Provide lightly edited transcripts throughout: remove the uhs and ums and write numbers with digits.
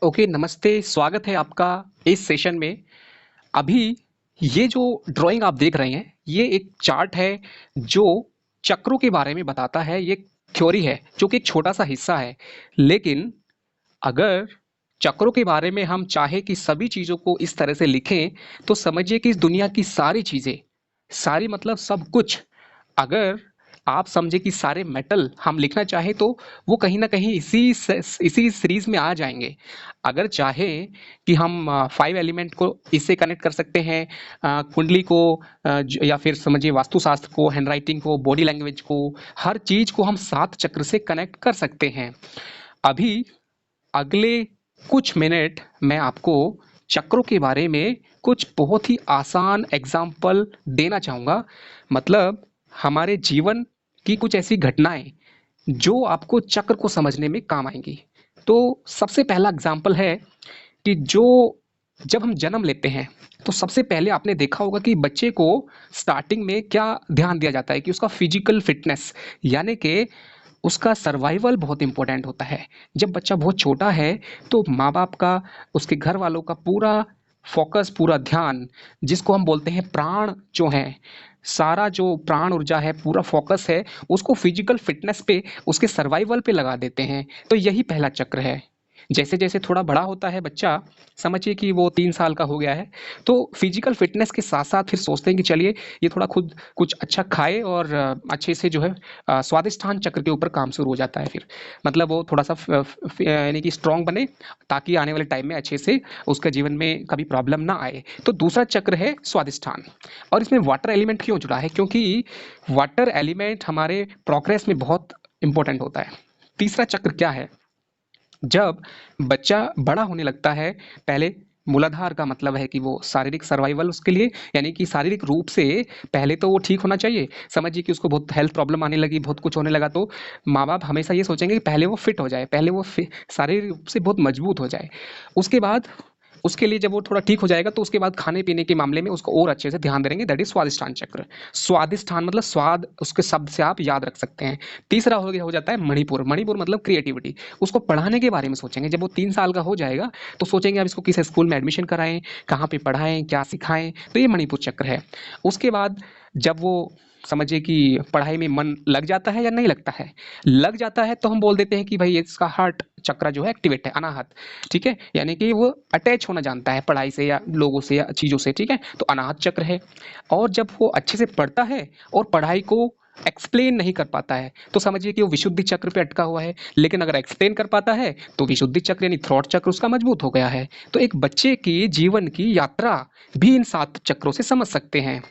Okay, नमस्ते, स्वागत है आपका इस सेशन में। अभी ये जो ड्राइंग आप देख रहे हैं, ये एक चार्ट है जो चक्रों के बारे में बताता है। ये थ्योरी है जो कि एक छोटा-सा हिस्सा है। लेकिन अगर चक्रों के बारे में हम चाहें कि सभी चीज़ों को इस तरह से लिखें, तो समझिए कि इस दुनिया की सारी चीज़ें, सारी मतलब सब कुछ, अगर आप समझे कि सारे मेटल हम लिखना चाहें तो वो कहीं न कहीं इसी सीरीज़ में आ जाएँगे। अगर चाहें कि हम 5 एलिमेंट को इससे कनेक्ट कर सकते हैं, कुंडली को, या फिर समझिए वास्तुशास्त्र को, हैंडराइटिंग को, बॉडी लैंग्वेज को, हर चीज़ को हम 7 चक्र से कनेक्ट कर सकते हैं। अभी अगले कुछ मिनट मैं आपको चक्रों के बारे में कुछ बहुत ही आसान एग्जाम्पल देना चाहूँगा। मतलब हमारे जीवन की कुछ ऐसी घटनाएं जो आपको चक्र को समझने में काम आएंगी। तो सबसे पहला एग्जाम्पल है कि जब हम जन्म लेते हैं, तो सबसे पहले आपने देखा होगा कि बच्चे को स्टार्टिंग में क्या ध्यान दिया जाता है कि उसका फिजिकल फिटनेस, यानी कि उसका सर्वाइवल बहुत इंपॉर्टेंट होता है। जब बच्चा बहुत छोटा है तो माँ बाप का, उसके घर वालों का पूरा फोकस, पूरा ध्यान, जिसको हम बोलते हैं प्राण जो है, सारा जो प्राण ऊर्जा है, पूरा फोकस है, उसको फिजिकल फिटनेस पे, उसके सर्वाइवल पे लगा देते हैं। तो यही पहला चक्र है। जैसे जैसे थोड़ा बड़ा होता है बच्चा, समझिए कि वो 3 साल का हो गया है, तो फिजिकल फिटनेस के साथ साथ फिर सोचते हैं कि चलिए ये थोड़ा खुद कुछ अच्छा खाए और अच्छे से जो है स्वादिष्टान चक्र के ऊपर काम शुरू हो जाता है फिर। मतलब वो थोड़ा सा यानी कि स्ट्रांग बने, ताकि आने वाले टाइम में अच्छे से उसके जीवन में कभी प्रॉब्लम ना आए। तो दूसरा चक्र है स्वादिष्टान। और इसमें वाटर एलिमेंट क्यों जुड़ा है? क्योंकि वाटर एलिमेंट हमारे प्रोग्रेस में बहुत इंपॉर्टेंट होता है। तीसरा चक्र क्या है? जब बच्चा बड़ा होने लगता है, पहले मूलाधार का मतलब है कि वो शारीरिक सर्वाइवल उसके लिए, यानी कि शारीरिक रूप से पहले तो वो ठीक होना चाहिए। समझिए कि उसको बहुत हेल्थ प्रॉब्लम आने लगी, बहुत कुछ होने लगा, तो माँ बाप हमेशा ये सोचेंगे कि पहले वो फिट हो जाए, पहले वो शारीरिक रूप से बहुत मजबूत हो जाए। उसके बाद उसके लिए जब वो थोड़ा ठीक हो जाएगा, तो उसके बाद खाने पीने के मामले में उसको और अच्छे से ध्यान देंगे। दैट इज स्वादिष्टान चक्र। स्वादिष्टान मतलब स्वाद, उसके शब्द से आप याद रख सकते हैं। तीसरा हो जाता है मणिपुर। मणिपुर मतलब क्रिएटिविटी। उसको पढ़ाने के बारे में सोचेंगे। जब वो 3 साल का हो जाएगा तो सोचेंगे अब इसको किस स्कूल में एडमिशन कराएं, कहाँ पे पढ़ाएं, क्या सिखाएं। तो ये मणिपुर चक्र है। उसके बाद जब वो समझिए कि पढ़ाई में मन लग जाता है या नहीं लगता है, लग जाता है तो हम बोल देते हैं कि भाई इसका हार्ट चक्र जो है एक्टिवेट है, अनाहत। ठीक है, यानी कि वो अटैच होना जानता है पढ़ाई से या लोगों से या चीज़ों से। ठीक है, तो अनाहत चक्र है। और जब वो अच्छे से पढ़ता है और पढ़ाई को एक्सप्लेन नहीं कर पाता है, तो समझिए कि वो विशुद्धि चक्र पे अटका हुआ है। लेकिन अगर एक्सप्लेन कर पाता है तो विशुद्धि चक्र यानी थ्रॉट चक्र उसका मजबूत हो गया है। तो एक बच्चे की जीवन की यात्रा भी इन 7 चक्रों से समझ सकते हैं।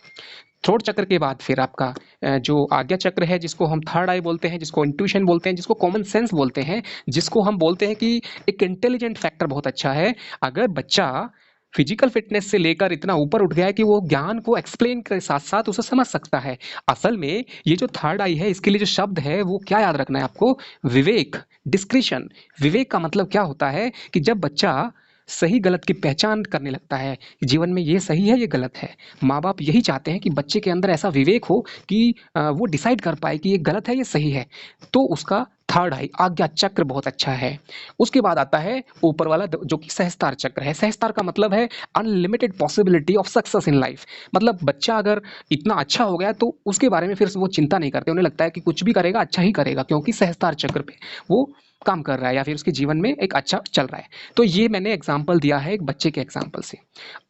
थ्रोट चक्र के बाद फिर आपका जो आज्ञा चक्र है, जिसको हम थर्ड आई बोलते हैं, जिसको इंट्यूशन बोलते हैं, जिसको कॉमन सेंस बोलते हैं, जिसको हम बोलते हैं कि एक इंटेलिजेंट फैक्टर बहुत अच्छा है। अगर बच्चा फिजिकल फिटनेस से लेकर इतना ऊपर उठ गया है कि वो ज्ञान को एक्सप्लेन के साथ साथ उसे समझ सकता है। असल में ये जो थर्ड आई है, इसके लिए जो शब्द है वो क्या याद रखना है आपको? विवेक, डिस्क्रिशन। विवेक का मतलब क्या होता है कि जब बच्चा सही गलत की पहचान करने लगता है कि जीवन में ये सही है, ये गलत है। माँ बाप यही चाहते हैं कि बच्चे के अंदर ऐसा विवेक हो कि वो डिसाइड कर पाए कि ये गलत है, ये सही है। तो उसका थर्ड आई आज्ञा चक्र बहुत अच्छा है। उसके बाद आता है ऊपर वाला जो कि सहस्तार चक्र है। सहस्तार का मतलब है unlimited possibility of success in life. मतलब बच्चा अगर इतना अच्छा हो गया तो उसके बारे में फिर वो चिंता नहीं करते, उन्हें लगता है कि कुछ भी करेगा अच्छा ही करेगा, क्योंकि सहस्तार चक्र पे वो काम कर रहा है या फिर उसके जीवन में एक अच्छा चल रहा है। तो ये मैंने एग्जाम्पल दिया है एक बच्चे के एग्जाम्पल से।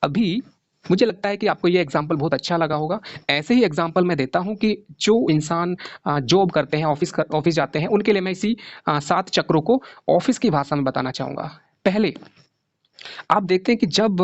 अभी मुझे लगता है कि आपको ये एग्जाम्पल बहुत अच्छा लगा होगा। ऐसे ही एग्जाम्पल मैं देता हूँ कि जो इंसान जॉब करते हैं, ऑफिस जाते हैं, उनके लिए मैं इसी 7 चक्रों को ऑफिस की भाषा में बताना चाहूँगा। पहले आप देखते हैं कि जब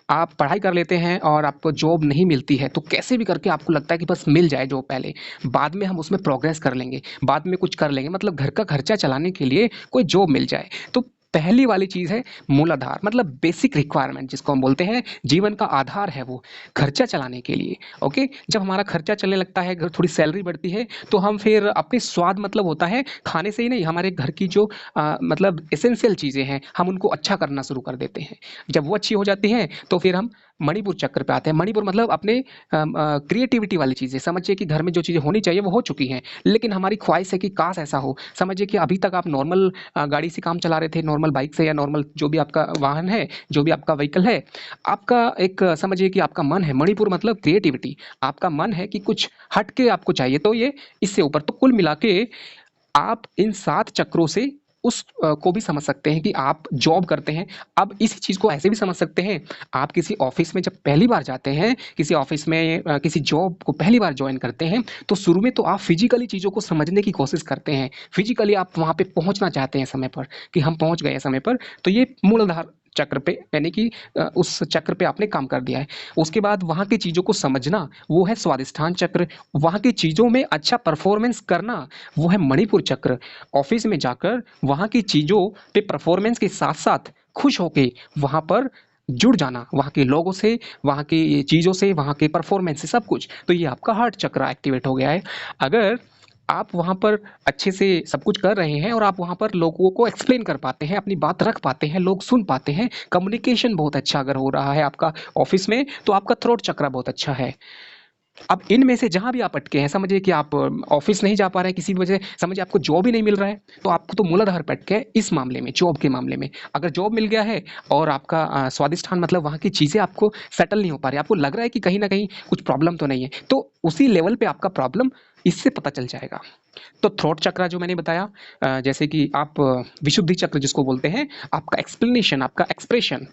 आप पढ़ाई कर लेते हैं और आपको जॉब नहीं मिलती है, तो कैसे भी करके आपको लगता है कि बस मिल जाए जॉब पहले, बाद में हम उसमें प्रोग्रेस कर लेंगे, बाद में कुछ कर लेंगे, मतलब घर का खर्चा चलाने के लिए कोई जॉब मिल जाए। तो पहली वाली चीज़ है मूलाधार, मतलब बेसिक रिक्वायरमेंट जिसको हम बोलते हैं, जीवन का आधार है वो, खर्चा चलाने के लिए। ओके, जब हमारा खर्चा चलने लगता है, थोड़ी सैलरी बढ़ती है, तो हम फिर अपने स्वाद, मतलब होता है खाने से ही नहीं, हमारे घर की जो मतलब एसेंशियल चीज़ें हैं, हम उनको अच्छा करना शुरू कर देते हैं। जब वो अच्छी हो जाती हैं तो फिर हम मणिपुर चक्र पे आते हैं। मणिपुर मतलब अपने क्रिएटिविटी वाली चीज़ें। समझिए कि घर में जो चीज़ें होनी चाहिए वो हो चुकी हैं, लेकिन हमारी ख्वाहिश है कि काश ऐसा हो। समझिए कि अभी तक आप नॉर्मल गाड़ी से काम चला रहे थे, नॉर्मल नॉर्मल बाइक से या नॉर्मल जो भी आपका वाहन है, जो भी आपका व्हीकल है, आपका एक समझिए कि आपका मन है, मणिपुर मतलब क्रिएटिविटी, आपका मन है कि कुछ हट के आपको चाहिए, तो ये इससे ऊपर। तो कुल मिला के आप इन 7 चक्रों से उस को भी समझ सकते हैं कि आप जॉब करते हैं। अब इस चीज़ को ऐसे भी समझ सकते हैं, आप किसी ऑफ़िस में जब पहली बार जाते हैं, किसी ऑफ़िस में किसी जॉब को पहली बार जॉइन करते हैं, तो शुरू में तो आप फ़िज़िकली चीज़ों को समझने की कोशिश करते हैं। फ़िज़िकली आप वहाँ पे पहुँचना चाहते हैं समय पर, कि हम पहुँच गए हैं समय पर, तो ये मूलाधार चक्र पे यानी कि उस चक्र पे आपने काम कर दिया है। उसके बाद वहाँ की चीज़ों को समझना, वो है स्वादिष्ठान चक्र। वहाँ की चीज़ों में अच्छा परफ़ॉर्मेंस करना, वो है मणिपुर चक्र। ऑफिस में जाकर वहाँ की चीज़ों पे परफॉर्मेंस के साथ साथ खुश होके वहाँ पर जुड़ जाना, वहाँ के लोगों से, वहाँ की चीज़ों से, वहाँ के परफॉर्मेंस से, सब कुछ। तो ये आपका हार्ट चक्र एक्टिवेट हो गया है। अगर आप वहाँ पर अच्छे से सब कुछ कर रहे हैं और आप वहाँ पर लोगों को एक्सप्लेन कर पाते हैं, अपनी बात रख पाते हैं, लोग सुन पाते हैं, कम्युनिकेशन बहुत अच्छा अगर हो रहा है आपका ऑफिस में, तो आपका थ्रोट चक्र बहुत अच्छा है। अब इनमें से जहाँ भी आप अटके हैं, समझिए कि आप ऑफिस नहीं जा पा रहे हैं किसी वजह, समझिए आपको जॉब ही नहीं मिल रहा है, तो आपको तो मूलाधार पे अटके हैं इस मामले में, जॉब के मामले में। अगर जॉब मिल गया है और आपका स्वादिष्ठान मतलब वहाँ की चीज़ें आपको सेटल नहीं हो पा रही, आपको लग रहा है कि कहीं न कहीं कुछ प्रॉब्लम तो नहीं है, तो उसी लेवल पे आपका प्रॉब्लम इससे पता चल जाएगा। तो थ्रोट चक्र जो मैंने बताया, जैसे कि आप विशुद्धि चक्र जिसको बोलते हैं, आपका एक्सप्लेनेशन, आपका एक्सप्रेशन,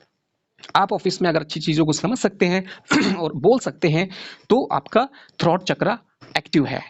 आप ऑफिस में अगर अच्छी चीज़ों को समझ सकते हैं और बोल सकते हैं, तो आपका थ्रॉट चक्र एक्टिव है।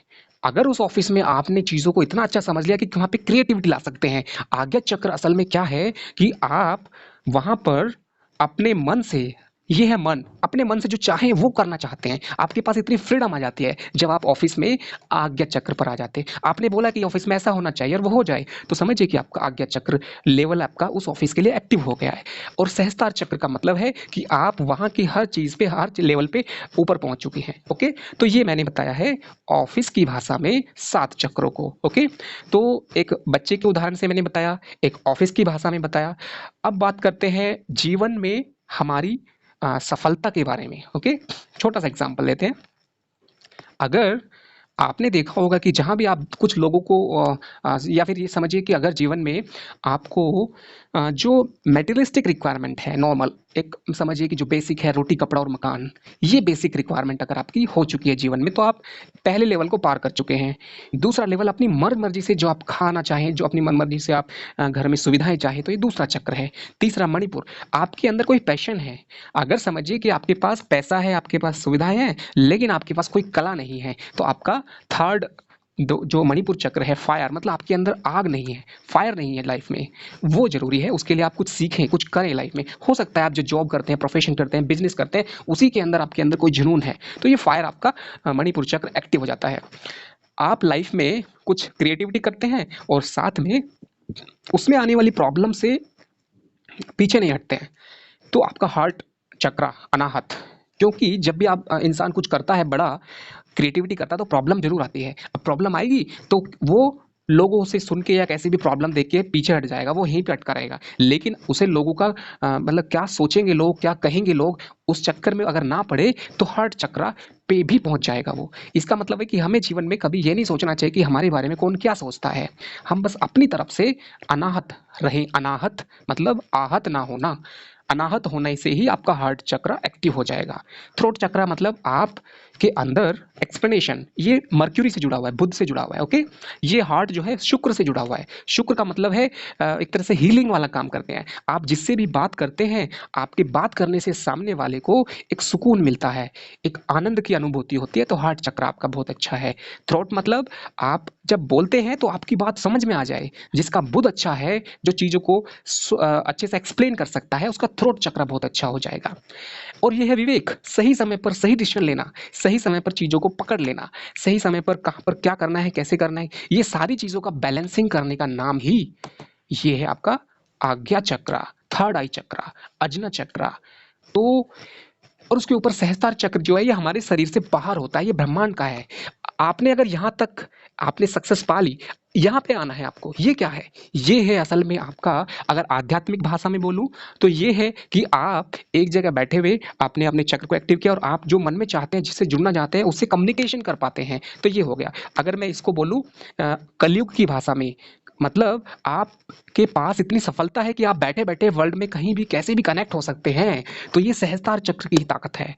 अगर उस ऑफिस में आपने चीज़ों को इतना अच्छा समझ लिया कि वहाँ पे क्रिएटिविटी ला सकते हैं, आज्ञा चक्र असल में क्या है कि आप वहाँ पर अपने मन से, ये है मन, अपने मन से जो चाहें वो करना चाहते हैं। आपके पास इतनी फ्रीडम आ जाती है जब आप ऑफिस में आज्ञा चक्र पर आ जाते हैं। आपने बोला कि ऑफिस में ऐसा होना चाहिए और वो हो जाए, तो समझिए कि आपका आज्ञा चक्र लेवल आपका उस ऑफिस के लिए एक्टिव हो गया है। और सहस्त्रार चक्र का मतलब है कि आप वहाँ की हर चीज़ पे, हर लेवल पे ऊपर पहुँच चुके हैं। ओके, तो ये मैंने बताया है ऑफिस की भाषा में 7 चक्रों को। ओके, तो एक बच्चे के उदाहरण से मैंने बताया, एक ऑफिस की भाषा में बताया। अब बात करते हैं जीवन में हमारी सफलता के बारे में। ओके, छोटा सा एग्जाम्पल लेते हैं। अगर आपने देखा होगा कि जहाँ भी आप कुछ लोगों को या फिर ये समझिए कि अगर जीवन में आपको जो मटेरियलिस्टिक रिक्वायरमेंट है, नॉर्मल एक समझिए कि जो बेसिक है, रोटी कपड़ा और मकान, ये बेसिक रिक्वायरमेंट अगर आपकी हो चुकी है जीवन में, तो आप पहले लेवल को पार कर चुके हैं। दूसरा लेवल अपनी मन मर्जी से जो आप खाना चाहें, जो अपनी मन मर्जी से आप घर में सुविधाएं चाहें, तो ये दूसरा चक्र है। तीसरा मणिपुर, आपके अंदर कोई पैशन है। अगर समझिए कि आपके पास पैसा है, आपके पास सुविधाएं हैं, लेकिन आपके पास कोई कला नहीं है, तो आपका थर्ड जो मणिपुर चक्र है, फायर मतलब आपके अंदर आग नहीं है, फायर नहीं है लाइफ में, वो जरूरी है। उसके लिए आप कुछ सीखें, कुछ करें लाइफ में। हो सकता है आप जो जॉब करते हैं, प्रोफेशन करते हैं, बिजनेस करते हैं, उसी के अंदर आपके अंदर कोई जुनून है, तो ये फायर आपका मणिपुर चक्र एक्टिव हो जाता है। आप लाइफ में कुछ क्रिएटिविटी करते हैं और साथ में उसमें आने वाली प्रॉब्लम से पीछे नहीं हटते हैं, तो आपका हार्ट चक्र अनाहत। क्योंकि जब भी आप इंसान कुछ करता है बड़ा, क्रिएटिविटी करता है, तो प्रॉब्लम जरूर आती है। अब प्रॉब्लम आएगी तो वो लोगों से सुन के या कैसी भी प्रॉब्लम देख के पीछे हट जाएगा, वो यहीं पे अटका रहेगा। लेकिन उसे लोगों का मतलब क्या सोचेंगे लोग, क्या कहेंगे लोग, उस चक्कर में अगर ना पड़े, तो हार्ट चक्र पे भी पहुंच जाएगा वो। इसका मतलब है कि हमें जीवन में कभी ये नहीं सोचना चाहिए कि हमारे बारे में कौन क्या सोचता है। हम बस अपनी तरफ से अनाहत रहें। अनाहत मतलब आहत ना होना। अनाहत होने से ही आपका हार्ट चक्र एक्टिव हो जाएगा। थ्रोट चक्र मतलब आप के अंदर एक्सप्लेनेशन, ये मर्क्यूरी से जुड़ा हुआ है, बुध से जुड़ा हुआ है। ओके, ये हार्ट जो है शुक्र से जुड़ा हुआ है। शुक्र का मतलब है एक तरह से हीलिंग वाला काम करते हैं। आप जिससे भी बात करते हैं, आपके बात करने से सामने वाले को एक सुकून मिलता है, एक आनंद की अनुभूति होती है, तो हार्ट चक्र आपका बहुत अच्छा है। थ्रोट मतलब आप जब बोलते हैं तो आपकी बात समझ में आ जाए। जिसका बुध अच्छा है, जो चीज़ों को अच्छे से एक्सप्लेन कर सकता है, उसका थ्रोट चक्र बहुत अच्छा हो जाएगा। और यह है विवेक, सही समय पर सही डिसीजन लेना, सही समय पर चीज़ों को पकड़ लेना, सही समय पर कहाँ पर क्या करना है, कैसे करना है, ये सारी चीज़ों का बैलेंसिंग करने का नाम ही ये है आपका आज्ञा चक्र, थर्ड आई चक्र, अजना चक्र। तो और उसके ऊपर सहस्त्रार चक्र जो है, ये हमारे शरीर से बाहर होता है, ये ब्रह्मांड का है। आपने अगर यहाँ तक आपने सक्सेस पा ली, यहाँ पे आना है आपको। ये क्या है? ये है असल में आपका, अगर आध्यात्मिक भाषा में बोलूँ, तो ये है कि आप एक जगह बैठे हुए आपने अपने चक्र को एक्टिव किया और आप जो मन में चाहते हैं, जिससे जुड़ना चाहते हैं, उससे कम्युनिकेशन कर पाते हैं, तो ये हो गया। अगर मैं इसको बोलूँ कलयुग की भाषा में, मतलब आपके पास इतनी सफलता है कि आप बैठे-बैठे वर्ल्ड में कहीं भी कैसे भी कनेक्ट हो सकते हैं। तो ये सहस्त्रार चक्र की ही ताकत है।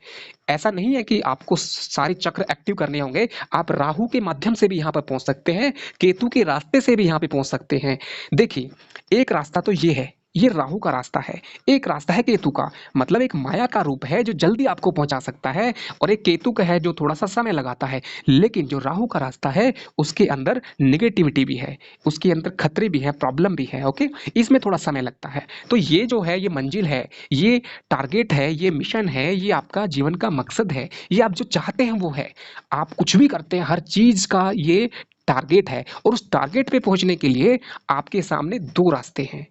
ऐसा नहीं है कि आपको सारे चक्र एक्टिव करने होंगे, आप राहु के माध्यम से भी यहाँ पर पहुँच सकते हैं, केतु के रास्ते से भी यहाँ पे पहुँच सकते हैं। देखिए, एक रास्ता तो ये है, ये राहु का रास्ता है, एक रास्ता है केतु का, मतलब एक माया का रूप है जो जल्दी आपको पहुँचा सकता है, और एक केतु का है जो थोड़ा-सा समय लगाता है। लेकिन जो राहु का रास्ता है, उसके अंदर नेगेटिविटी भी है, उसके अंदर खतरे भी हैं, प्रॉब्लम भी है, ओके? इसमें थोड़ा समय लगता है। तो ये जो है, ये मंजिल है, ये टारगेट है, ये मिशन है, ये आपका जीवन का मकसद है, ये आप जो चाहते हैं वो है। आप कुछ भी करते हैं, हर चीज़ का ये टारगेट है, और उस टारगेट पे पहुँचने के लिए आपके सामने 2 रास्ते हैं।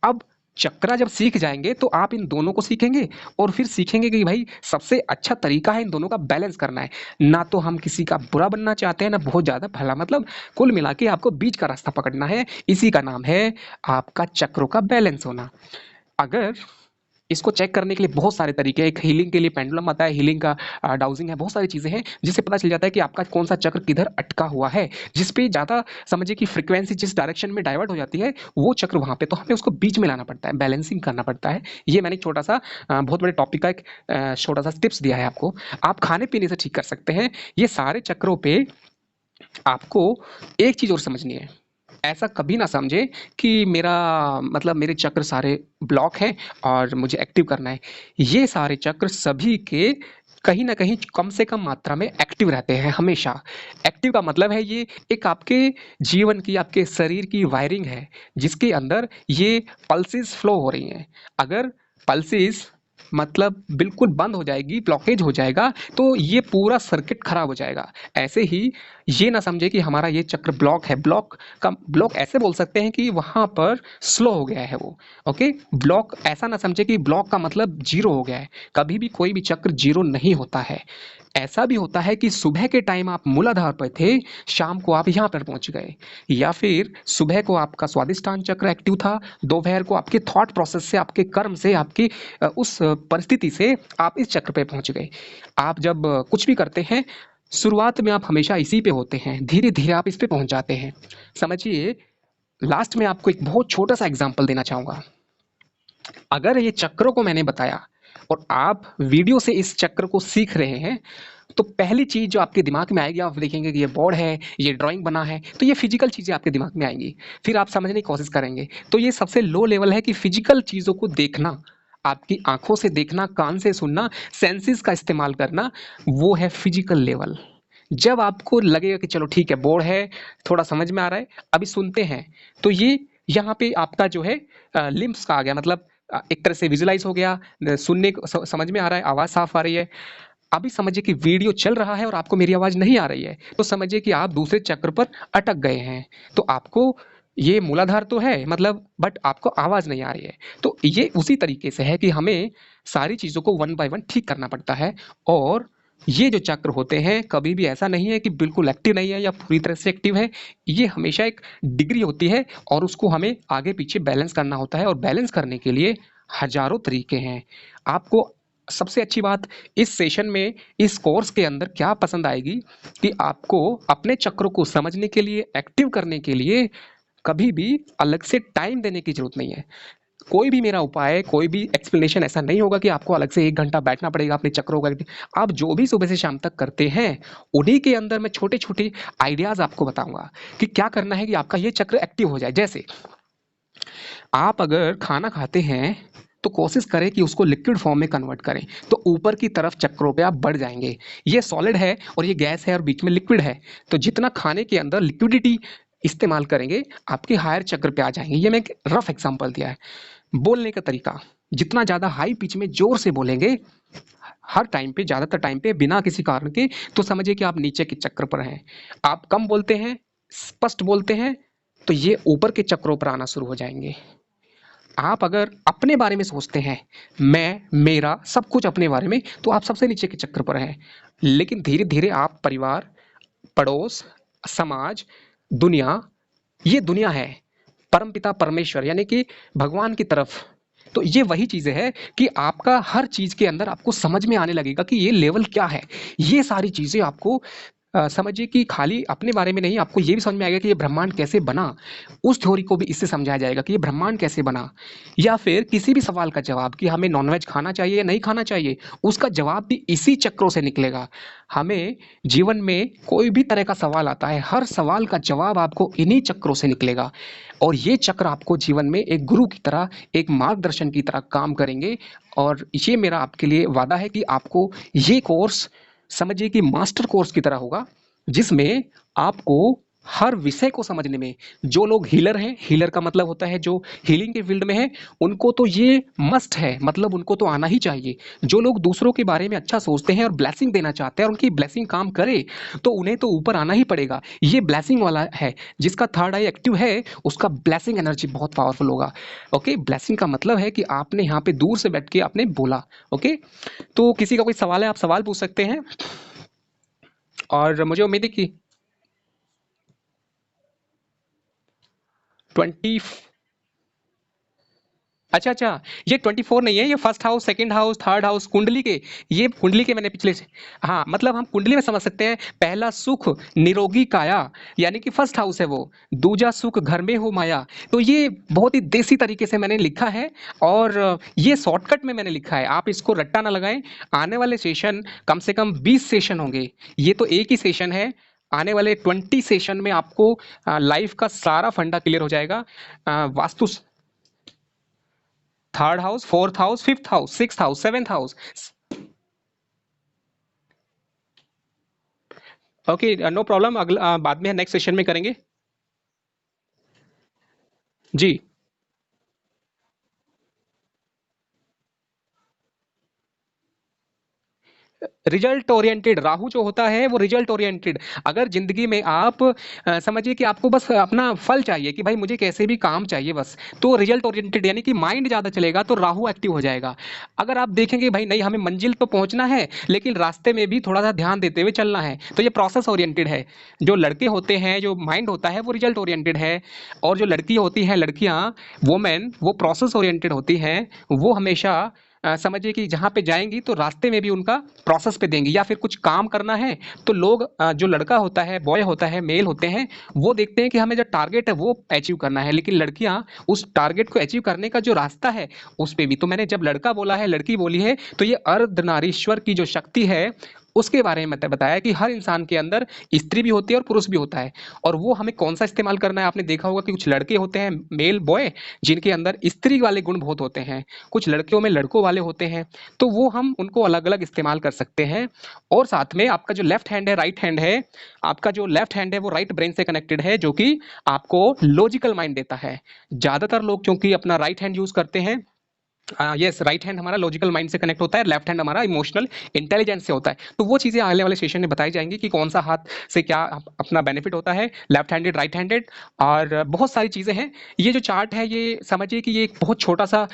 अब चक्रा जब सीख जाएँगे तो आप इन दोनों को सीखेंगे, और फिर सीखेंगे कि भाई सबसे अच्छा तरीका है इन दोनों का बैलेंस करना है। ना तो हम किसी का बुरा बनना चाहते हैं, ना बहुत ज़्यादा भला, मतलब कुल मिला के आपको बीच का रास्ता पकड़ना है। इसी का नाम है आपका चक्रों का बैलेंस होना। अगर इसको चेक करने के लिए बहुत सारे तरीके हैं। एक हीलिंग के लिए पेंडुलम आता है, हीलिंग का डाउजिंग है, बहुत सारी चीज़ें हैं जिससे पता चल जाता है कि आपका कौन सा चक्र किधर अटका हुआ है, जिस पे ज़्यादा समझिए कि फ्रीक्वेंसी जिस डायरेक्शन में डाइवर्ट हो जाती है, वो चक्र वहाँ पे, तो हमें उसको बीच में लाना पड़ता है, बैलेंसिंग करना पड़ता है। ये मैंने एक छोटा सा बहुत बड़े टॉपिक का एक छोटा सा टिप्स दिया है आपको। आप खाने पीने से ठीक कर सकते हैं। ये सारे चक्रों पे आपको एक चीज़ और समझनी है। ऐसा कभी ना समझे कि मेरा मतलब मेरे चक्र सारे ब्लॉक हैं और मुझे एक्टिव करना है। ये सारे चक्र सभी के कहीं न कहीं कम से कम मात्रा में एक्टिव रहते हैं हमेशा। एक्टिव का मतलब है ये एक आपके जीवन की, आपके शरीर की वायरिंग है, जिसके अंदर ये पल्सेस फ्लो हो रही हैं। अगर पल्सेस मतलब बिल्कुल बंद हो जाएगी, ब्लॉकेज हो जाएगा, तो ये पूरा सर्किट खराब हो जाएगा। ऐसे ही ये ना समझे कि हमारा ये चक्र ब्लॉक है। ब्लॉक ऐसे बोल सकते हैं कि वहाँ पर स्लो हो गया है वो, ओके? ब्लॉक ऐसा ना समझे कि ब्लॉक का मतलब ज़ीरो हो गया है। कभी भी कोई भी चक्र ज़ीरो नहीं होता है। ऐसा भी होता है कि सुबह के टाइम आप मूलाधार पर थे, शाम को आप यहाँ पर पहुँच गए, या फिर सुबह को आपका स्वादिष्टान चक्र एक्टिव था, दोपहर को आपके थॉट प्रोसेस से, आपके कर्म से, आपकी उस परिस्थिति से आप इस चक्र पे पहुँच गए। आप जब कुछ भी करते हैं, शुरुआत में आप हमेशा इसी पे होते हैं, धीरे-धीरे आप इस पे पहुँच जाते हैं। समझिए, लास्ट में आपको एक बहुत छोटा-सा एग्ज़ाम्पल देना चाहूँगा। अगर ये चक्रों को मैंने बताया और आप वीडियो से इस चक्र को सीख रहे हैं, तो पहली चीज़ जो आपके दिमाग में आएगी, आप देखेंगे कि ये बोर्ड है, ये ड्राइंग बना है, तो ये फिज़िकल चीज़ें आपके दिमाग में आएँगी। फिर आप समझने की कोशिश करेंगे। तो ये सबसे लो लेवल है कि फिज़िकल चीज़ों को देखना, आपकी आँखों से देखना, कान से सुनना, सेंसेस का इस्तेमाल करना, वो है फिज़िकल लेवल। जब आपको लगेगा कि चलो ठीक है, बोर्ड है, थोड़ा समझ में आ रहा है, अभी सुनते हैं, तो ये यहाँ पे आपका जो है लिम्स का आ गया, मतलब एक तरह से विजुअलाइज़ हो गया, सुनने को समझ में आ रहा है, आवाज़ साफ़ आ रही है। अभी समझिए कि वीडियो चल रहा है और आपको मेरी आवाज़ नहीं आ रही है, तो समझिए कि आप दूसरे चक्र पर अटक गए हैं। तो आपको ये मूलाधार तो है, मतलब बट आपको आवाज़ नहीं आ रही है। तो ये उसी तरीके से है कि हमें सारी चीज़ों को वन बाय वन ठीक करना पड़ता है, और ये जो चक्र होते हैं, कभी भी ऐसा नहीं है कि बिल्कुल एक्टिव नहीं है या पूरी तरह से एक्टिव है। ये हमेशा एक डिग्री होती है, और उसको हमें आगे-पीछे बैलेंस करना होता है, और बैलेंस करने के लिए हज़ारों तरीके हैं। आपको सबसे अच्छी बात इस सेशन में, इस कोर्स के अंदर क्या पसंद आएगी कि आपको अपने चक्रों को समझने के लिए, एक्टिव करने के लिए कभी भी अलग से टाइम देने की ज़रूरत नहीं है। कोई भी मेरा उपाय, कोई भी एक्सप्लेनेशन ऐसा नहीं होगा कि आपको अलग से 1 घंटा बैठना पड़ेगा अपने चक्रों का। आप जो भी सुबह से शाम तक करते हैं, उन्हीं के अंदर मैं छोटे-छोटे आइडियाज़ आपको बताऊँगा कि क्या करना है कि आपका ये चक्र एक्टिव हो जाए। जैसे आप अगर खाना खाते हैं, तो कोशिश करें कि उसको लिक्विड फॉर्म में कन्वर्ट करें, तो ऊपर की तरफ चक्रों पे आप बढ़ जाएँगे। ये सॉलिड है और ये गैस है और बीच में लिक्विड है, तो जितना खाने के अंदर लिक्विडिटी इस्तेमाल करेंगे, आपके हायर चक्र पे आ जाएँगे। ये मैं एक रफ एग्ज़ाम्पल दिया है। बोलने का तरीका, जितना ज़्यादा हाई पिच में ज़ोर से बोलेंगे, हर टाइम पे, ज़्यादातर टाइम पे बिना किसी कारण के, तो समझिए कि आप नीचे के चक्र पर हैं। आप कम बोलते हैं, स्पष्ट बोलते हैं, तो ये ऊपर के चक्रों पर आना शुरू हो जाएँगे। आप अगर अपने बारे में सोचते हैं, मैं, मेरा, सब कुछ अपने बारे में, तो आप सबसे नीचे के चक्र पर हैं। लेकिन धीरे-धीरे आप परिवार, पड़ोस, समाज, दुनिया, ये दुनिया है, परमपिता परमेश्वर यानी कि भगवान की तरफ, तो ये वही चीज़ें हैं कि आपका हर चीज़ के अंदर आपको समझ में आने लगेगा कि ये लेवल क्या है। ये सारी चीज़ें आपको समझिए कि खाली अपने बारे में नहीं, आपको ये भी समझ में आएगा कि ये ब्रह्मांड कैसे बना। उस थ्योरी को भी इससे समझाया जाएगा कि ये ब्रह्मांड कैसे बना, या फिर किसी भी सवाल का जवाब कि हमें नॉनवेज खाना चाहिए या नहीं खाना चाहिए, उसका जवाब भी इसी चक्रों से निकलेगा। हमें जीवन में कोई भी तरह का सवाल आता है, हर सवाल का जवाब आपको इन्हीं चक्रों से निकलेगा। और ये चक्र आपको जीवन में एक गुरु की तरह, एक मार्गदर्शन की तरह काम करेंगे। और ये मेरा आपके लिए वादा है कि आपको ये कोर्स समझिए कि मास्टर कोर्स की तरह होगा, जिसमें आपको हर विषय को समझने में, जो लोग हीलर हैं, हीलर का मतलब होता है जो हीलिंग के फील्ड में है, उनको तो ये मस्ट है, मतलब उनको तो आना ही चाहिए। जो लोग दूसरों के बारे में अच्छा सोचते हैं और ब्लेसिंग देना चाहते हैं और उनकी ब्लेसिंग काम करे, तो उन्हें तो ऊपर आना ही पड़ेगा। ये ब्लेसिंग वाला है, जिसका थर्ड आई एक्टिव है, उसका ब्लेसिंग एनर्जी बहुत पावरफुल होगा। ओके, ब्लेसिंग का मतलब है कि आपने यहाँ पे दूर से बैठ के आपने बोला। ओके, तो किसी का कोई सवाल है, आप सवाल पूछ सकते हैं। और मुझे उम्मीद है कि 20, अच्छा अच्छा, ये 24 नहीं है, ये first house, second house, third house कुंडली के, ये कुंडली के मैंने पिछले से, हाँ मतलब हम कुंडली में समझ सकते हैं। पहला सुख निरोगी काया, यानी कि फर्स्ट हाउस है वो। दूजा सुख घर में हो माया। तो ये बहुत ही देसी तरीके से मैंने लिखा है, और ये शॉर्टकट में मैंने लिखा है, आप इसको रट्टा ना लगाएं। आने वाले सेशन कम से कम 20 सेशन होंगे, ये तो एक ही सेशन है। आने वाले 20 सेशन में आपको लाइफ का सारा फंडा क्लियर हो जाएगा। Vastu, third house, fourth house, fifth house, six house, seventh house. Okay, no problem, अगला बाद में नेक्स्ट सेशन में करेंगे। जी, रिजल्ट ओरिएंटेड राहु जो होता है वो रिजल्ट ओरिएंटेड। अगर जिंदगी में आप समझिए कि आपको बस अपना फल चाहिए कि भाई मुझे कैसे भी काम चाहिए बस, तो रिजल्ट ओरिएंटेड यानी कि माइंड ज़्यादा चलेगा तो राहु एक्टिव हो जाएगा। अगर आप देखेंगे भाई नहीं हमें मंजिल तो पहुंचना है, लेकिन रास्ते में भी थोड़ा सा ध्यान देते हुए चलना है, तो ये प्रोसेस ओरिएंटेड है। जो लड़के होते हैं, जो माइंड होता है वो रिजल्ट ओरिएंटेड है। और जो लड़की होती हैं, लड़कियां, वोमेन, वो प्रोसेस ओरिएंटेड होती हैं। वो हमेशा समझिए कि जहाँ पे जाएंगी तो रास्ते में भी उनका प्रोसेस पे देंगी, या फिर कुछ काम करना है तो लोग जो लड़का होता है, बॉय होता है, मेल होते हैं, वो देखते हैं कि हमें जो टारगेट है वो अचीव करना है, लेकिन लड़कियां उस टारगेट को अचीव करने का जो रास्ता है उस पे भी। तो मैंने जब लड़का बोला है, लड़की बोली है, तो ये अर्धनारीश्वर की जो शक्ति है उसके बारे में बताया कि हर इंसान के अंदर स्त्री भी होती है और पुरुष भी होता है। और वो हमें कौन सा इस्तेमाल करना है, आपने देखा होगा कि कुछ लड़के होते हैं, मेल बॉय, जिनके अंदर स्त्री वाले गुण बहुत होते हैं, कुछ लड़कियों में लड़कों वाले होते हैं। तो वो हम उनको अलग अलग इस्तेमाल कर सकते हैं। और साथ में आपका जो लेफ्ट हैंड है, राइट हैंड है, आपका जो लेफ्ट हैंड है वो राइट ब्रेन से कनेक्टेड है, जो कि आपको लॉजिकल माइंड देता है। ज्यादातर लोग क्योंकि अपना राइट हैंड यूज करते हैं, यस, राइट हैंड हमारा लॉजिकल माइंड से कनेक्ट होता है, लेफ्ट हैंड हमारा इमोशनल इंटेलिजेंस से होता है। तो वो चीजें आने वाले सेशन में बताई जाएंगी कि कौन सा हाथ से क्या अपना बेनिफिट होता है, लेफ्ट हैंडेड, राइट हैंडेड, और बहुत सारी चीजें हैं। ये जो चार्ट है, ये समझिए कि ये एक बहुत छोटा सा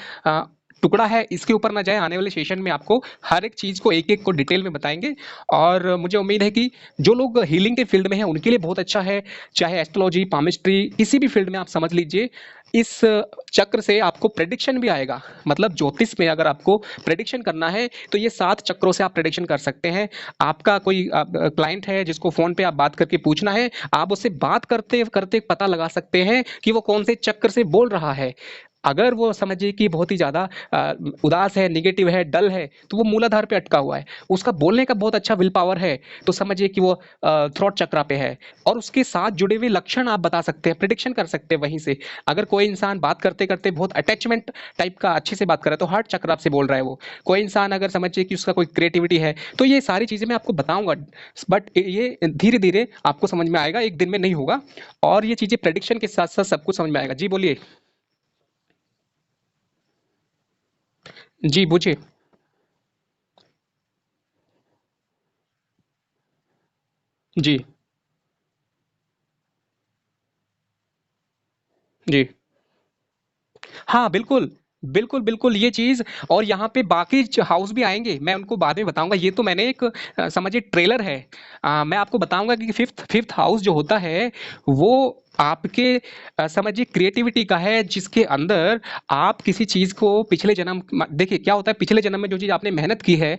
टुकड़ा है, इसके ऊपर ना जाए। आने वाले सेशन में आपको हर एक चीज को, एक एक को डिटेल में बताएंगे। और मुझे उम्मीद है कि जो लोग हीलिंग के फील्ड में हैं उनके लिए बहुत अच्छा है। चाहे एस्ट्रोलॉजी, पामिस्ट्री, किसी भी फील्ड में आप समझ लीजिए, इस चक्र से आपको प्रेडिक्शन भी आएगा। मतलब ज्योतिष में अगर आपको प्रेडिक्शन करना है तो ये 7 चक्रों से आप प्रेडिक्शन कर सकते हैं। आपका कोई क्लाइंट है जिसको फोन पे आप बात करके पूछना है, आप उससे बात करते करते पता लगा सकते हैं कि वो कौन से चक्र से बोल रहा है। अगर वो समझिए कि बहुत ही ज्यादा उदास है, निगेटिव है, डल है, तो वो मूलाधार पे अटका हुआ है। उसका बोलने का बहुत अच्छा विल पावर है, तो समझिए कि वो थ्रोट चक्रा पे है। और उसके साथ जुड़े हुए लक्षण आप बता सकते हैं, प्रिडिक्शन कर सकते हैं वहीं से। अगर कोई इंसान बात करते करते बहुत अटैचमेंट टाइप का अच्छे से बात कर रहा है, तो हार्ट चक्र आपसे बोल रहा है वो। कोई इंसान अगर समझिए कि उसका कोई क्रिएटिविटी है, तो ये सारी चीजें मैं आपको बताऊंगा, बट ये धीरे धीरे आपको समझ में आएगा, एक दिन में नहीं होगा। और ये चीजें प्रेडिक्शन के साथ साथ सब कुछ समझ में आएगा। जी बोलिए। जी पूछिए। जी, जी। हाँ, बिल्कुल। बिल्कुल, बिल्कुल ये चीज़। और यहाँ पे बाकी हाउस भी आएँगे, मैं उनको बाद में बताऊँगा। ये तो मैंने एक समझिए ट्रेलर है। मैं आपको बताऊँगा कि फ़िफ्थ फ़िफ्थ हाउस जो होता है, वो आपके समझिए क्रिएटिविटी का है, जिसके अंदर आप किसी चीज़ को पिछले जन्म देखिए क्या होता है, पिछले जन्म में जो चीज़ आपने मेहनत की है,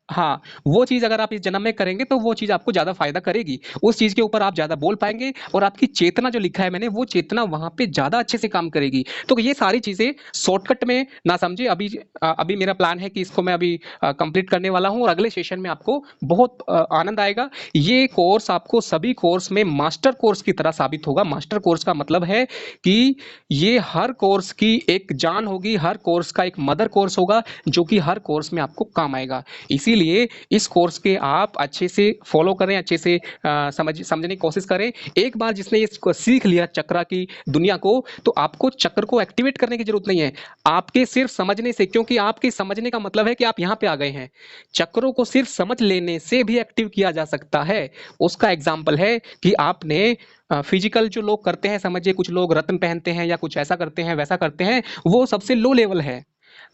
हाँ, वो चीज़ अगर आप इस जन्म में करेंगे तो वो चीज़ आपको ज़्यादा फ़ायदा करेगी। उस चीज़ के ऊपर आप ज़्यादा बोल पाएँगे और आपकी चेतना जो लिखा है मैंने वो चेतना वहाँ पे ज़्यादा अच्छे से काम करेगी। तो ये सारी चीज़ें शॉर्टकट में ना समझिए। अभी मेरा प्लान है कि इसको मैं अभी कंप्लीट करने वाला हूँ और अगले सेशन में आपको बहुत आनंद आएगा। ये कोर्स आपको सभी कोर्स में मास्टर कोर्स की तरह साबित होगा। मास्टर कोर्स का मतलब है कि ये हर कोर्स की एक जान होगी, हर कोर्स का एक मदर कोर्स होगा जो कि हर कोर्स में आपको काम आएगा। इसीलिए इस कोर्स के आप अच्छे से फॉलो करें, अच्छे से समझने की कोशिश करें। एक बार जिसने इसको सीख लिया चक्रा की दुनिया को, तो आपको चक्र को एक्टिवेट करने की जरूरत नहीं है। आपके सिर्फ समझने से, क्योंकि आपके समझने का मतलब है कि आप यहाँ पे आ गए हैं। चक्रों को सिर्फ समझ लेने से भी एक्टिव किया जा सकता है। उसका एग्जाम्पल है कि आपने फिजिकल जो लोग करते हैं, समझिए कुछ लोग रत्न पहनते हैं या कुछ ऐसा करते हैं वैसा करते हैं, वो सबसे लो लेवल है।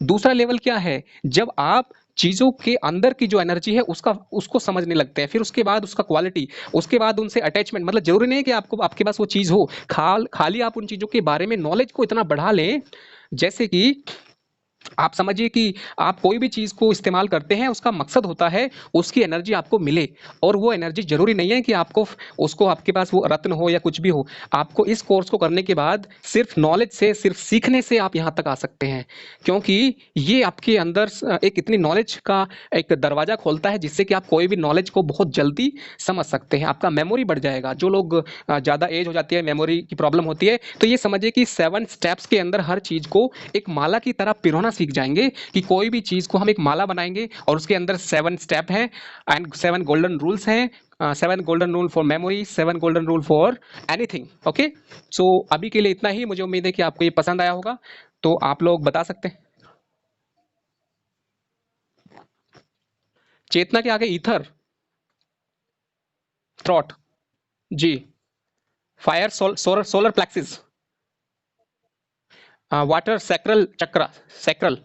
दूसरा लेवल क्या है, जब आप चीज़ों के अंदर की जो एनर्जी है उसका उसको समझने लगते हैं, फिर उसके बाद उसका क्वालिटी, उसके बाद उनसे अटैचमेंट। मतलब जरूरी नहीं है कि आपको आपके पास वो चीज़ हो, खाली आप उन चीज़ों के बारे में नॉलेज को इतना बढ़ा लें, जैसे कि आप समझिए कि आप कोई भी चीज़ को इस्तेमाल करते हैं, उसका मकसद होता है उसकी एनर्जी आपको मिले। और वो एनर्जी ज़रूरी नहीं है कि आपको उसको आपके पास वो रत्न हो या कुछ भी हो। आपको इस कोर्स को करने के बाद सिर्फ नॉलेज से, सिर्फ सीखने से आप यहाँ तक आ सकते हैं। क्योंकि ये आपके अंदर एक इतनी नॉलेज का एक दरवाज़ा खोलता है जिससे कि आप कोई भी नॉलेज को बहुत जल्दी समझ सकते हैं। आपका मेमोरी बढ़ जाएगा। जो लोग ज़्यादा एज हो जाती है, मेमोरी की प्रॉब्लम होती है, तो ये समझिए कि 7 स्टेप्स के अंदर हर चीज़ को एक माला की तरह पिरोना सीख जाएंगे। कि कोई भी चीज़ को हम एक माला बनाएंगे और उसके अंदर 7 स्टेप हैं एंड 7 गोल्डन रूल्स हैं। 7 golden rule for memory, 7 golden rule for anything. Okay, so अभी के लिए इतना ही। मुझे उम्मीद है कि आपको ये पसंद आया होगा, तो आप लोग बता सकते हैं। चेतना के आगे ईथर, थ्रॉट, जी, fire, solar solar plexus, water sacral chakra, sacral.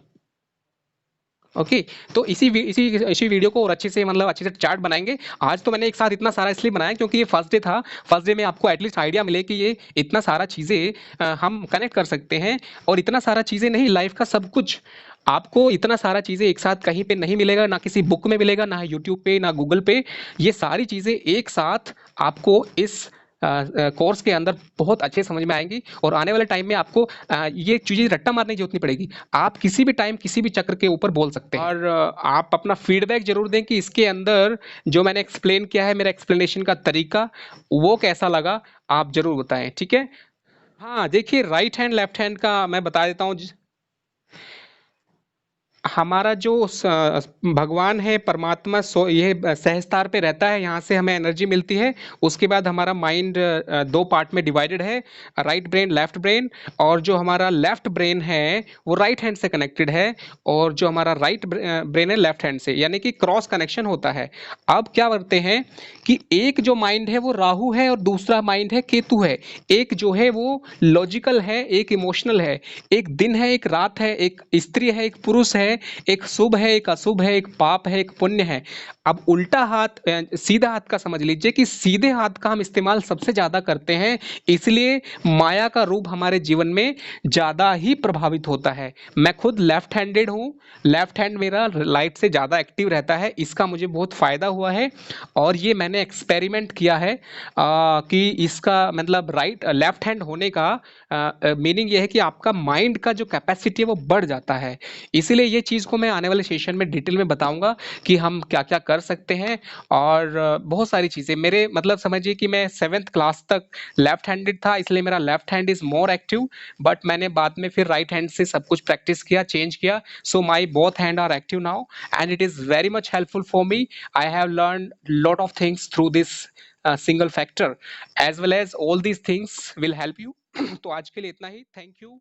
Okay, तो इसी वीडियो को और अच्छे से, मतलब अच्छे से चार्ट बनाएंगे। आज तो मैंने एक साथ इतना सारा इसलिए बनाया क्योंकि ये फर्स्ट डे था। फर्स्ट डे में आपको एटलीस्ट आइडिया मिले कि ये इतना सारा चीज़ें हम कनेक्ट कर सकते हैं। और इतना सारा चीज़ें नहीं, लाइफ का सब कुछ आपको, इतना सारा चीज़ें एक साथ कहीं पे नहीं मिलेगा, ना किसी बुक में मिलेगा, ना यूट्यूब पे, ना गूगल पे। ये सारी चीज़ें एक साथ आपको इस कोर्स के अंदर बहुत अच्छे समझ में आएंगी। और आने वाले टाइम में आपको ये चीज़ें रट्टा मारने की जरूरत नहीं पड़ेगी। आप किसी भी टाइम किसी भी चक्र के ऊपर बोल सकते हैं। और आप अपना फीडबैक जरूर दें कि इसके अंदर जो मैंने एक्सप्लेन किया है, मेरा एक्सप्लेनेशन का तरीका, वो कैसा लगा, आप जरूर बताएं। ठीक है। हाँ, देखिए, राइट हैंड लेफ्ट हैंड का मैं बता देता हूँ। हमारा जो भगवान है, परमात्मा, सो ये सहस्तार पे रहता है, यहाँ से हमें एनर्जी मिलती है। उसके बाद हमारा माइंड दो पार्ट में डिवाइडेड है, राइट ब्रेन, लेफ्ट ब्रेन। और जो हमारा लेफ्ट ब्रेन है वो राइट हैंड से कनेक्टेड है, और जो हमारा राइट ब्रेन है लेफ्ट हैंड से, यानी कि क्रॉस कनेक्शन होता है। अब क्या करते हैं कि एक जो माइंड है वो राहु है और दूसरा माइंड है केतु है। एक जो है वो लॉजिकल है, एक इमोशनल है। एक दिन है, एक रात है, एक स्त्री है, एक पुरुष है, एक शुभ है, एक अशुभ है, एक पाप है, एक पुण्य है। अब उल्टा हाथ, सीधा हाथ का समझ लीजिए कि सीधे हाथ का हम इस्तेमाल सबसे ज्यादा करते हैं, इसलिए माया का रूप हमारे जीवन में ज्यादा ही प्रभावित होता है। मैं खुद लेफ्ट हैंडेड हूँ। लेफ्ट हैंड मेरा लाइट से ज्यादा एक्टिव रहता है, इसका मुझे बहुत फायदा हुआ है। और ये मैंने एक्सपेरिमेंट किया है कि इसका मतलब राइट लेफ्ट हैंड होने का मीनिंग ये है कि आपका माइंड का जो कैपेसिटी है वो बढ़ जाता है। इसीलिए ये चीज़ को मैं आने वाले सेशन में डिटेल में बताऊंगा कि हम क्या क्या कर सकते हैं। और बहुत सारी चीज़ें, मेरे मतलब समझिए कि मैं 7th क्लास तक लेफ्ट हैंडेड था, इसलिए मेरा left hand is more active. But मैंने बाद में फिर राइट हैंड से सब कुछ प्रैक्टिस किया, चेंज किया। So my both hand are active now and it is very much helpful for me. I have learn lot of things through this single factor, as well as all these things will help you। तो आज के लिए इतना ही। Thank you.